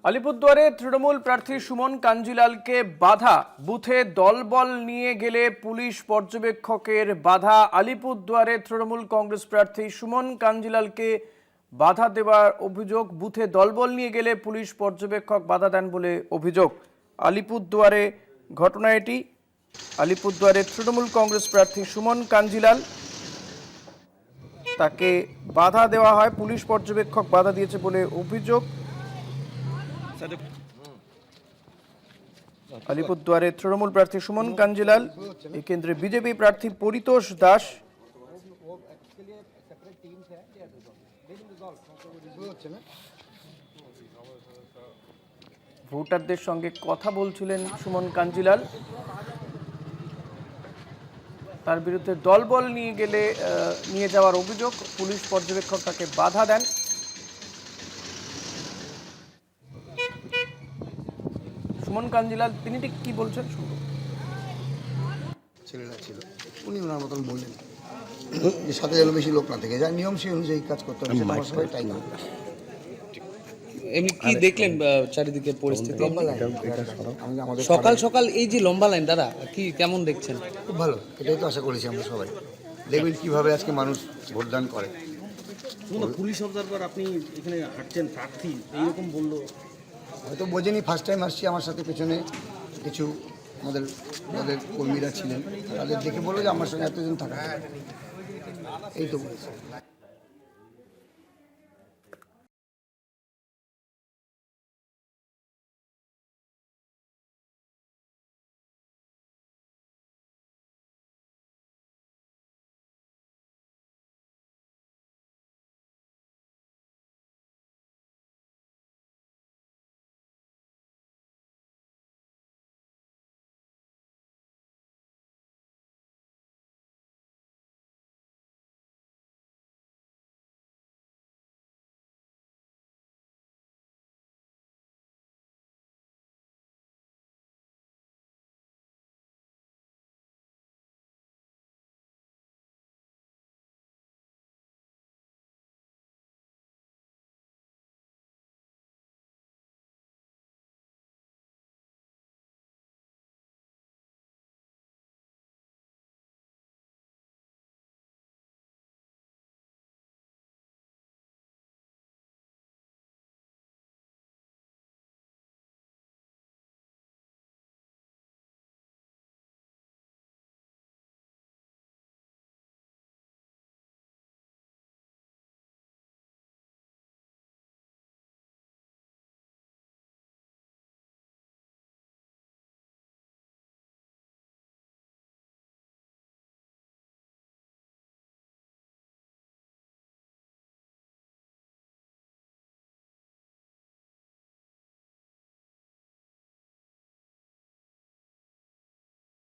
আলিপুরদুয়ারে তৃণমূল প্রার্থী সুমন কাঞ্জিলালকে বাধা, বুথে দলবল নিয়ে গেলে পুলিশ পর্যবেক্ষকের বাধা। আলিপুরদুয়ারে তৃণমূল কংগ্রেস প্রার্থী সুমন কাঞ্জিলালকে বাধা দেওয়ার অভিযোগ, বুথে দলবল নিয়ে গেলে পুলিশ পর্যবেক্ষক বাধা দেন বলে অভিযোগ। আলিপুরদুয়ারে ঘটনা এটি। আলিপুরদুয়ারে তৃণমূল কংগ্রেস প্রার্থী সুমন কাঞ্জিলাল, তাকে বাধা দেওয়া হয়, পুলিশ পর্যবেক্ষক বাধা দিয়েছে বলে অভিযোগ। আলিপুরদুয়ারে তৃণমূল প্রার্থী সুমন কাঞ্জিলাল, এই কেন্দ্রে বিজেপি প্রার্থী পরিতোষ দাস ভোটারদের সঙ্গে কথা বলছিলেন। সুমন কাঞ্জিলাল, তার বিরুদ্ধে দলবল নিয়ে যাওয়ার অভিযোগ, পুলিশ পর্যবেক্ষক তাকে বাধা দেন। সুমন কাঞ্জিলাল তিনি ঠিক কি বলছেন শুনবো। ছেলেরা ছিল, উনি ওনার মতন বললেন যে সাথে যেন বেশি লোক না থেকে যায়, নিয়ম সেই অনুযায়ী কাজ করতে হবে। সবাই তাই না। এমনি কি দেখলেন চারিদিকের পরিস্থিতি? সকাল সকাল এই যে লম্বা লাইন, দাদা কি কেমন দেখছেন? খুব ভালো, এটাই তো আশা করেছি আমরা সবাই। দেখবেন কিভাবে আজকে মানুষ ভোটদান করে। পুলিশ অবজারভার আপনি এখানে হাঁটছেন, প্রার্থী এইরকম বললো, হয়তো বোঝেনি, ফার্স্ট টাইম আসছি। আমার সাথে পেছনে কিছু আমাদের কর্মীরা ছিলেন, তাদের দেখে বললো যে আমার সঙ্গে এতজন থাকা, এই তো বলেছে।